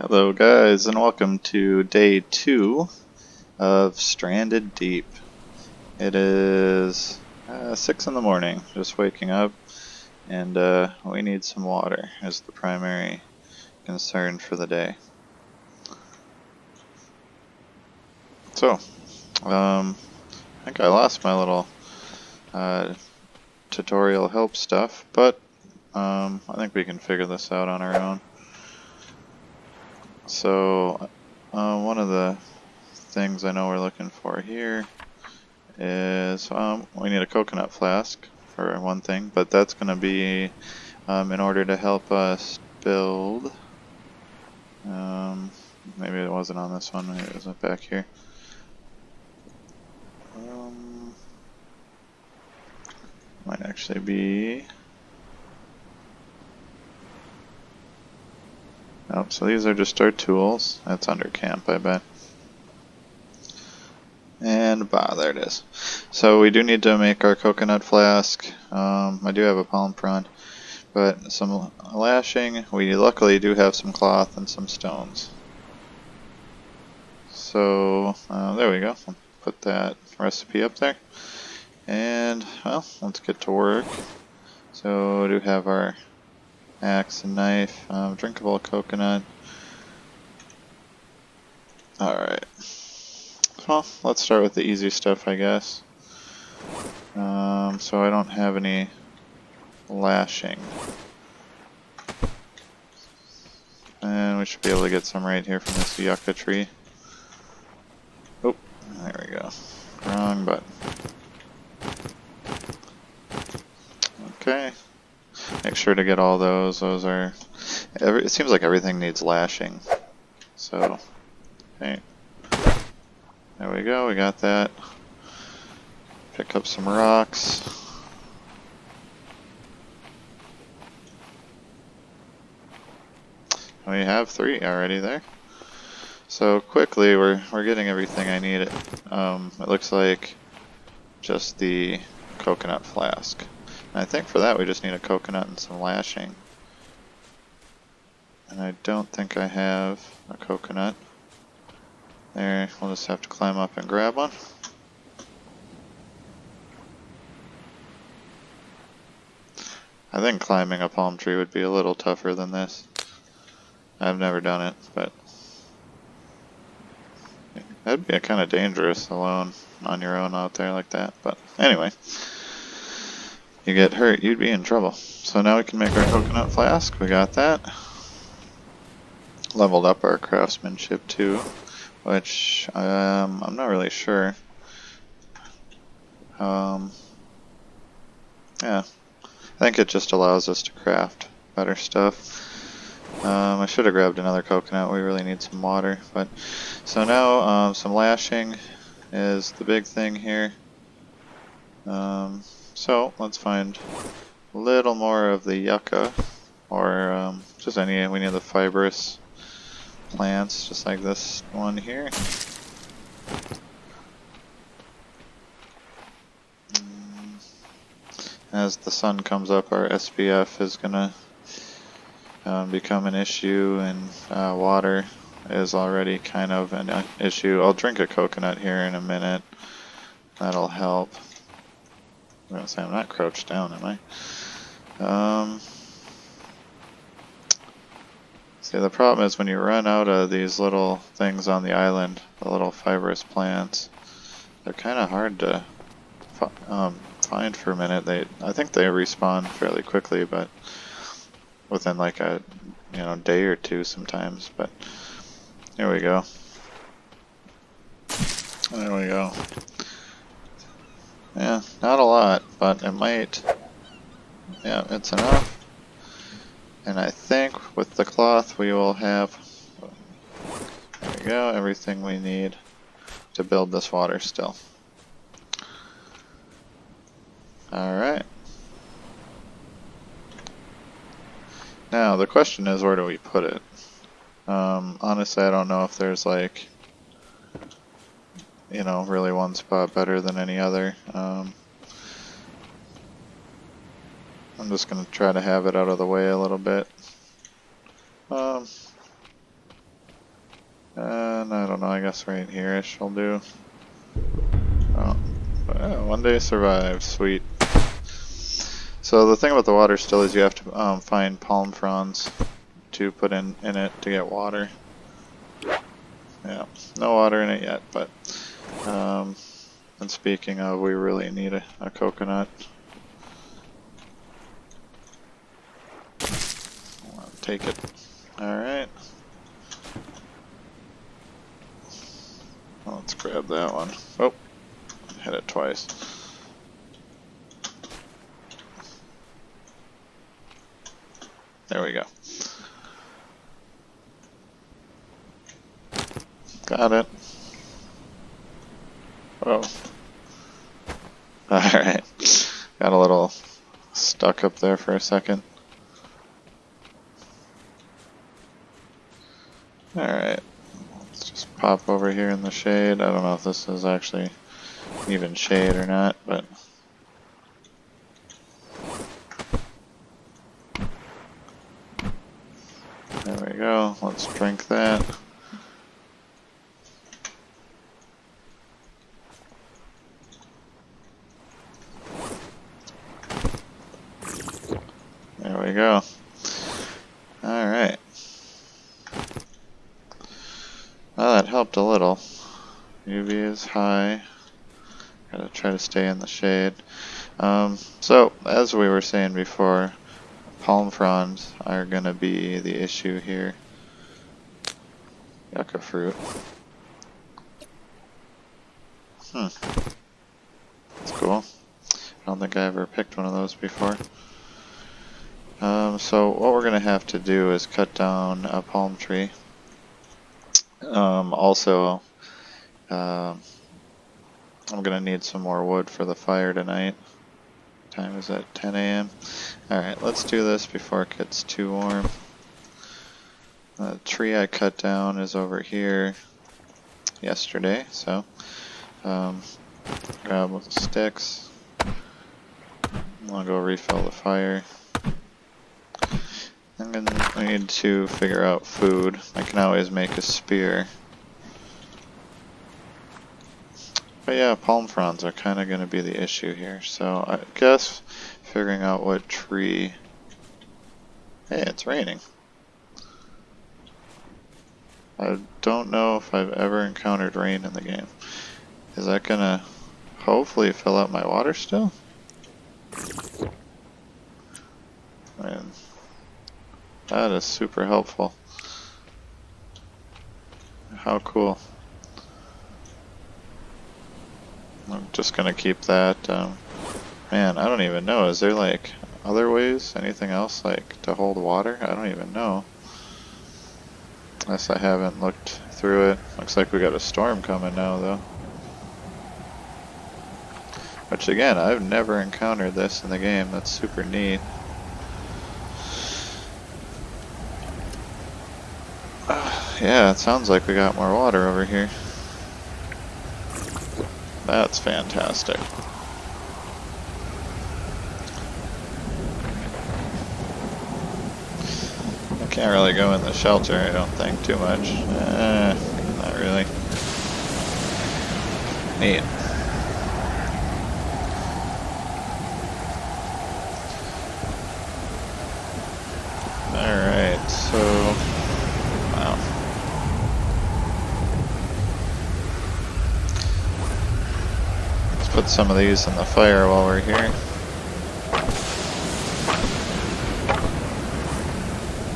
Hello guys and welcome to day 2 of Stranded Deep. It is 6 in the morning, just waking up, and we need some water as the primary concern for the day. So, I think I lost my little tutorial help stuff, but I think we can figure this out on our own. So, one of the things I know we're looking for here is we need a coconut flask for one thing, but that's going to be in order to help us build. Maybe it wasn't on this one, maybe it was back here. Might actually be. Oh, so these are just our tools. That's under camp, I bet. And there it is. So we do need to make our coconut flask. I do have a palm prawn, but some lashing. We luckily do have some cloth and some stones. So there we go. I'll put that recipe up there. And well, let's get to work. So we do have our axe and knife, drinkable coconut. Alright. Well, let's start with the easy stuff, I guess. So I don't have any lashing. And we should be able to get some right here from this yucca tree. Oh, there we go. Wrong button. Okay. Make sure to get all those. Those are... it seems like everything needs lashing. So, okay. There we go, we got that. Pick up some rocks. We have 3 already there. So quickly, we're getting everything I need. It looks like just the coconut flask. And I think for that we just need a coconut and some lashing. And I don't think I have a coconut. There, we'll just have to climb up and grab one. I think climbing a palm tree would be a little tougher than this. I've never done it, but that'd be kind of dangerous alone on your own out there like that. But anyway, you get hurt, you'd be in trouble. So now we can make our coconut flask. We got that. Leveled up our craftsmanship too, which I'm not really sure. Yeah, I think it just allows us to craft better stuff. I should have grabbed another coconut. We really need some water. But so now some lashing is the big thing here. So let's find a little more of the yucca, or just any of the fibrous plants, just like this one here. As the sun comes up, our SPF is gonna become an issue, and water is already kind of an issue. I'll drink a coconut here in a minute. That'll help. I'm gonna say I'm not crouched down, am I? See, the problem is when you run out of these little things on the island, the little fibrous plants, they're kind of hard to find for a minute. I think they respawn fairly quickly, but within like a day or two sometimes. But here we go. There we go. Yeah, not a lot, but it might. Yeah, it's enough. And I think with the cloth we will have, there we go, everything we need to build this water still. Alright. Now the question is, where do we put it? Honestly, I don't know if there's like, really one spot better than any other. I'm just going to try to have it out of the way a little bit. And I don't know, I guess right here-ish will do. Oh, one day survive, sweet. So the thing about the water still is you have to find palm fronds to put in it to get water. Yeah, no water in it yet, but and speaking of, we really need a coconut. I'll take it. Alright. Let's grab that one. Oh, hit it twice. There we go. Got it. Oh. Alright. Got a little stuck up there for a second. Alright. Let's just pop over here in the shade. I don't know if this is actually even shade or not, but there we go. Let's drink that. There we go. Alright. Well, that helped a little. UV is high. Gotta try to stay in the shade. So, as we were saying before, palm fronds are gonna be the issue here. Yucca fruit. That's cool. I don't think I ever picked one of those before. So what we're gonna have to do is cut down a palm tree. Also, I'm gonna need some more wood for the fire tonight. Time is at 10 a.m. Alright, let's do this before it gets too warm. The tree I cut down is over here yesterday, so grab the sticks. I'll go refill the fire. I need to figure out food. I can always make a spear. But yeah, palm fronds are kind of going to be the issue here. So I guess figuring out what tree... Hey, it's raining. I don't know if I've ever encountered rain in the game. Is that going to hopefully fill up my water still? Man, that is super helpful. How cool. I'm just gonna keep that. Man, I don't even know. Is there like other ways? Anything else like to hold water? I don't even know. Unless I haven't looked through it. Looks like we got a storm coming now though. Which again, I've never encountered this in the game. That's super neat. Yeah, it sounds like we got more water over here. That's fantastic. I can't really go in the shelter, I don't think, too much. Not really. Neat. Alright, so... Wow. Let's put some of these in the fire while we're here.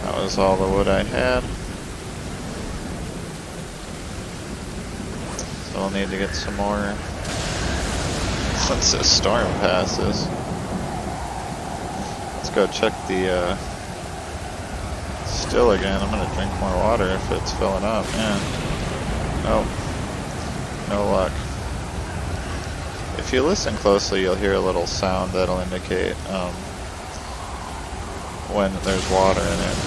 That was all the wood I had. So we'll need to get some more once this storm passes. Let's go check the still again. I'm gonna drink more water if it's filling up. Man, nope, no luck. If you listen closely, you'll hear a little sound that'll indicate when there's water in it.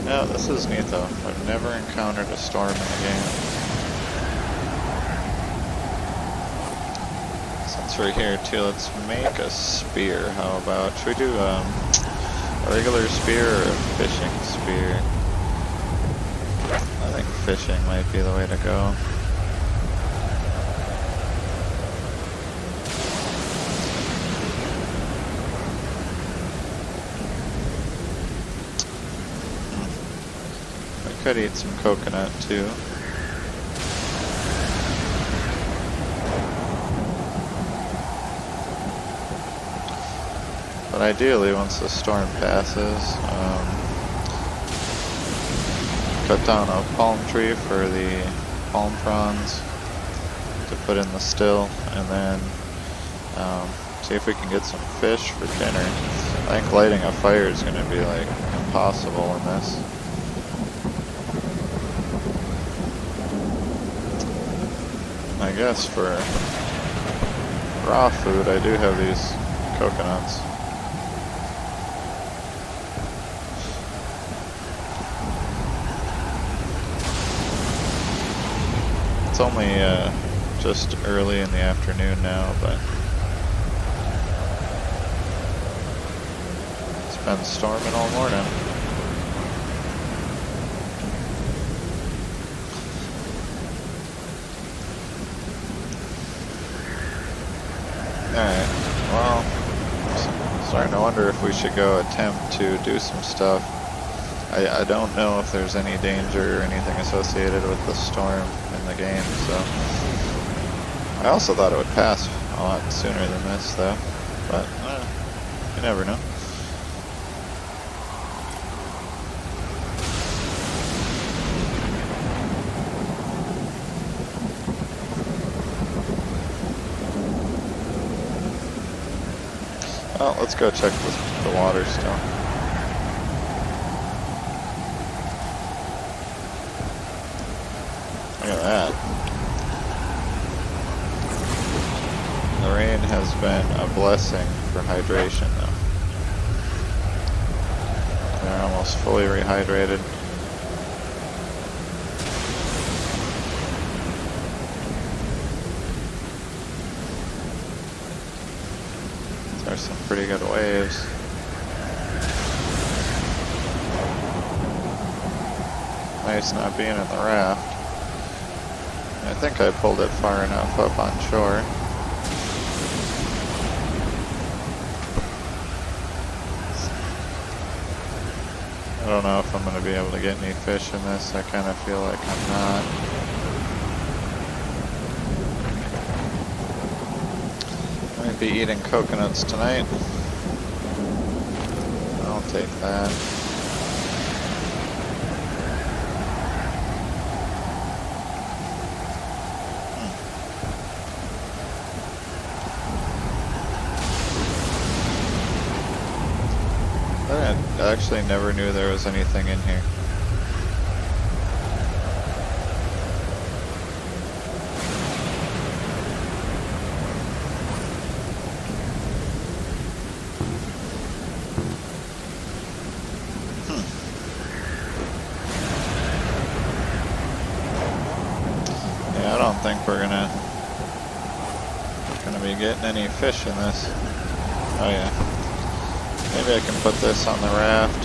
Yeah, this is neat though. I've never encountered a storm in the game. Since we're here too, let's make a spear. How about, should we do a regular spear or a fishing spear? I think fishing might be the way to go. I could eat some coconut too. But ideally, once the storm passes, cut down a palm tree for the palm fronds to put in the still, and then see if we can get some fish for dinner. I think lighting a fire is going to be like impossible in this. I guess for raw food, I do have these coconuts. It's only just early in the afternoon now, but it's been storming all morning. Alright, well, I'm starting to wonder if we should go attempt to do some stuff. I don't know if there's any danger or anything associated with the storm in the game, so I also thought it would pass a lot sooner than this, though, but you never know. Well, let's go check the water still. Look at that. The rain has been a blessing for hydration, though. They're almost fully rehydrated. There's some pretty good waves. Nice not being in the raft. I think I pulled it far enough up on shore. I don't know if I'm going to be able to get any fish in this. I kind of feel like I'm not. Might be eating coconuts tonight. I'll take that. I actually never knew there was anything in here. Yeah, I don't think we're gonna be getting any fish in this. Oh yeah. Maybe I can put this on the raft.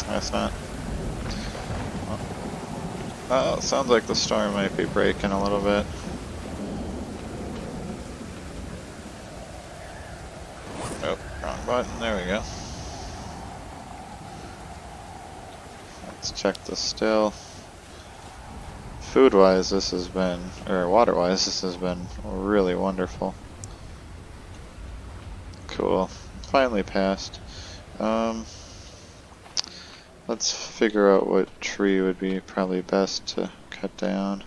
That's not. Oh, it sounds like the storm might be breaking a little bit. Oh, wrong button. There we go. Let's check the still. Food-wise, this has been, or water-wise, this has been really wonderful. Cool. Finally passed. Let's figure out what tree would be probably best to cut down.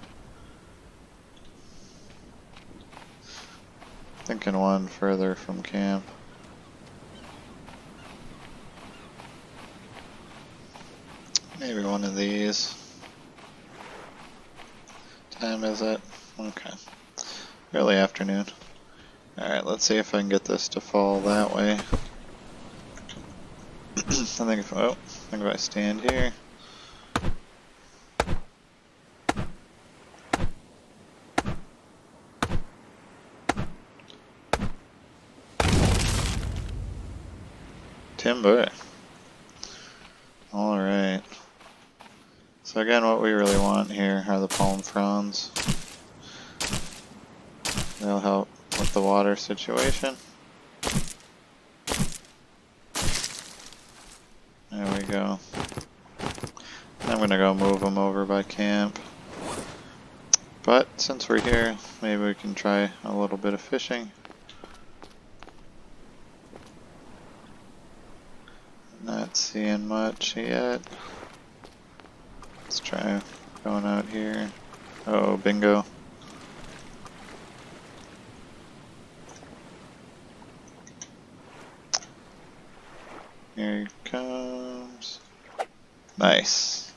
Thinking one further from camp. Maybe one of these. Time is it? Okay. Early afternoon. Alright, let's see if I can get this to fall that way. I think if I stand here. Timber. Alright. So again, what we really want here are the palm fronds. They'll help with the water situation. There we go. I'm gonna go move them over by camp. But since we're here, maybe we can try a little bit of fishing. Not seeing much yet. Let's try going out here. Oh, bingo. Here he comes. Nice.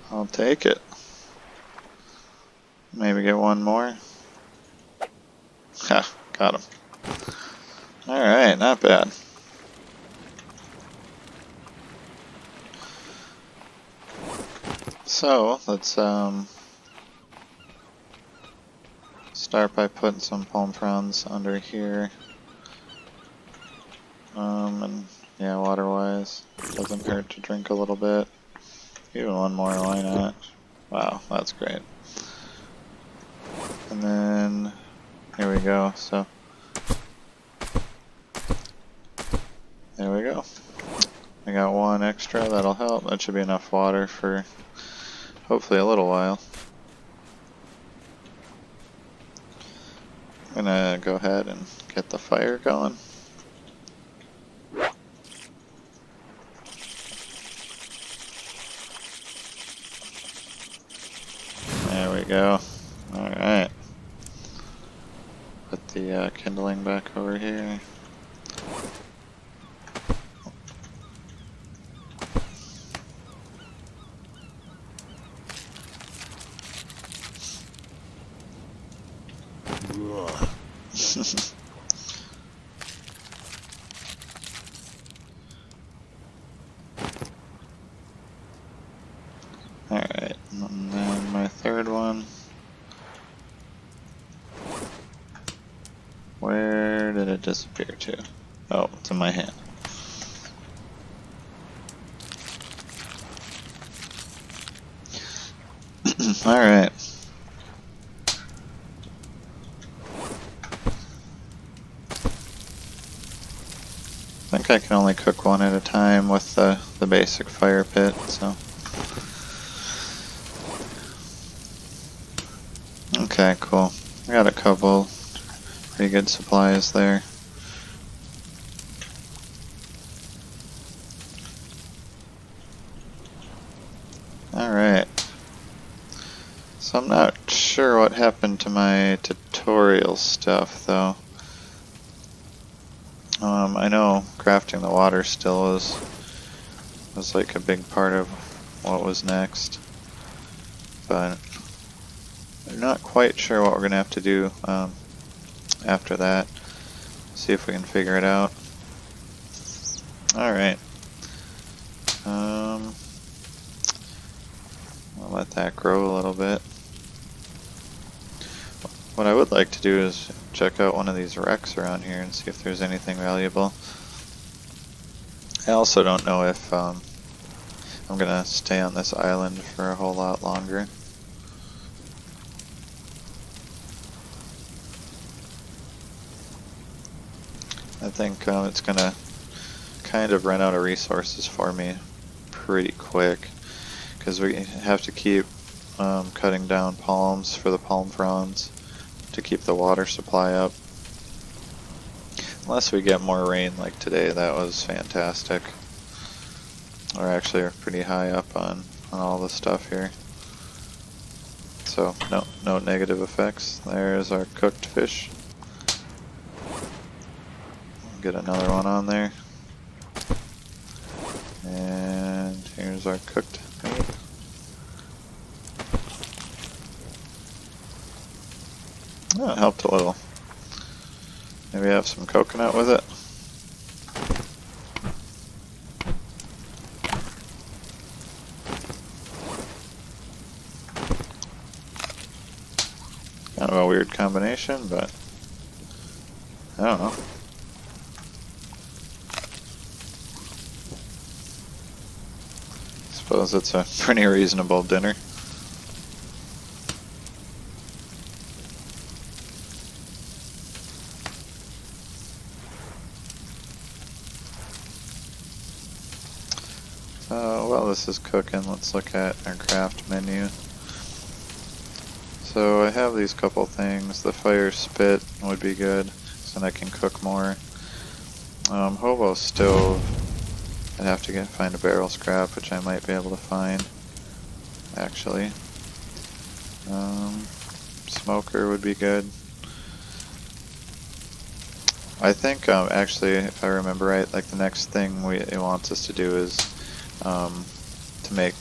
I'll take it. Maybe get one more. Ha, got him. Alright, not bad. So, let's start by putting some palm fronds under here. And yeah, water-wise, doesn't hurt to drink a little bit. Even one more, why not? Wow, that's great. And then, here we go, so. There we go. I got one extra, that'll help. That should be enough water for hopefully a little while. I'm gonna go ahead and get the fire going. There we go. Alright. Put the kindling back over here. Alright, and then my third one. Where did it disappear to? Oh, it's in my hand. Alright. I think I can only cook one at a time with the basic fire pit, so. Okay, cool. I got a couple pretty good supplies there. Alright. So I'm not sure what happened to my tutorial stuff though. I know crafting the water still was like a big part of what was next, but I'm not quite sure what we're gonna have to do after that. See if we can figure it out. Alright. I'll let that grow a little bit. What I would like to do is check out one of these wrecks around here and see if there's anything valuable. I also don't know if I'm gonna stay on this island for a whole lot longer. I think it's gonna kind of run out of resources for me pretty quick, because we have to keep cutting down palms for the palm fronds to keep the water supply up. Unless we get more rain like today, that was fantastic. We're actually pretty high up on all the stuff here. So no negative effects. There's our cooked fish. Get another one on there. And here's our cooked meat. Oh, it helped a little. Maybe have some coconut with it. Kind of a weird combination, but I don't know. Suppose it's a pretty reasonable dinner. While this is cooking, let's look at our craft menu. So I have these couple things. The fire spit would be good, so then I can cook more. Hobo stove, I'd have to find a barrel scrap, which I might be able to find, actually. Smoker would be good. I think, actually, if I remember right, like the next thing it wants us to do is to make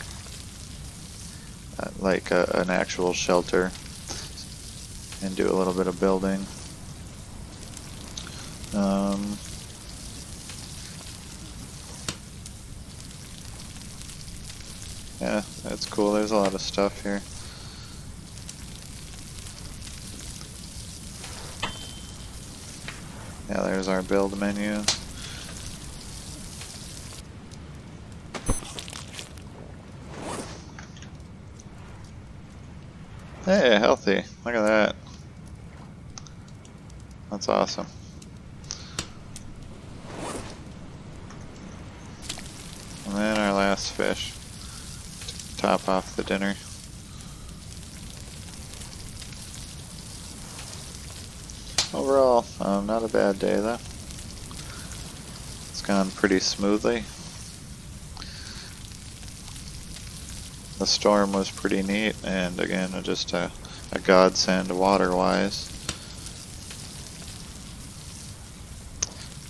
like an actual shelter and do a little bit of building. Yeah, that's cool. There's a lot of stuff here. Yeah, there's our build menu. Hey, healthy. Look at that. That's awesome. And then our last fish to top off the dinner. Overall, not a bad day though. It's gone pretty smoothly. The storm was pretty neat, and again, just a godsend water-wise.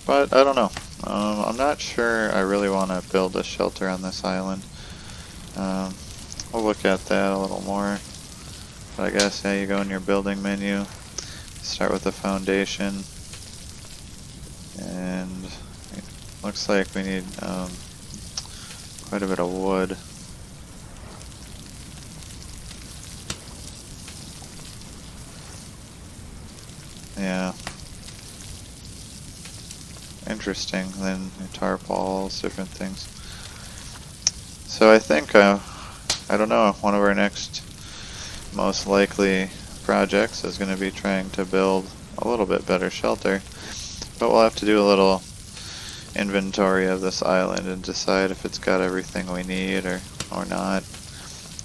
But I don't know. I'm not sure I really want to build a shelter on this island. We'll look at that a little more. But I guess, yeah, you go in your building menu, start with the foundation, and it looks like we need quite a bit of wood. Yeah. Interesting. Then tarpaulins, different things. So I think, I don't know, one of our next most likely projects is going to be trying to build a little bit better shelter. But we'll have to do a little inventory of this island and decide if it's got everything we need or not.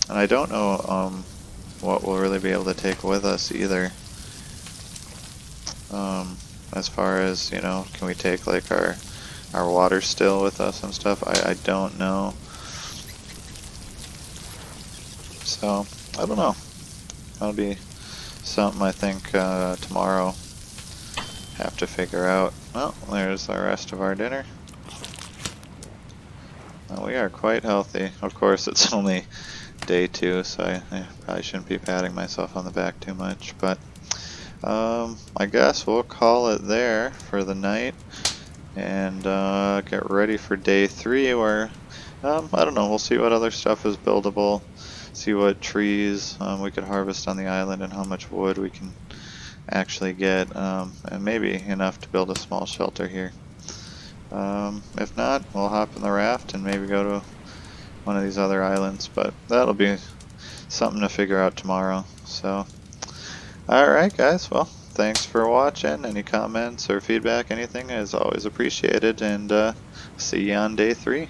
And I don't know what we'll really be able to take with us either. As far as, you know, can we take like our water still with us and stuff? I don't know. So, I don't know. That'll be something I think tomorrow have to figure out. Well, there's the rest of our dinner. Well, we are quite healthy. Of course, it's only day 2, so I probably shouldn't be patting myself on the back too much, but I guess we'll call it there for the night and get ready for day 3 where, I don't know, we'll see what other stuff is buildable, see what trees we could harvest on the island and how much wood we can actually get, and maybe enough to build a small shelter here. If not, we'll hop in the raft and maybe go to one of these other islands, but that'll be something to figure out tomorrow. So, alright guys, well, thanks for watching. Any comments or feedback, anything is always appreciated, and see you on day 3.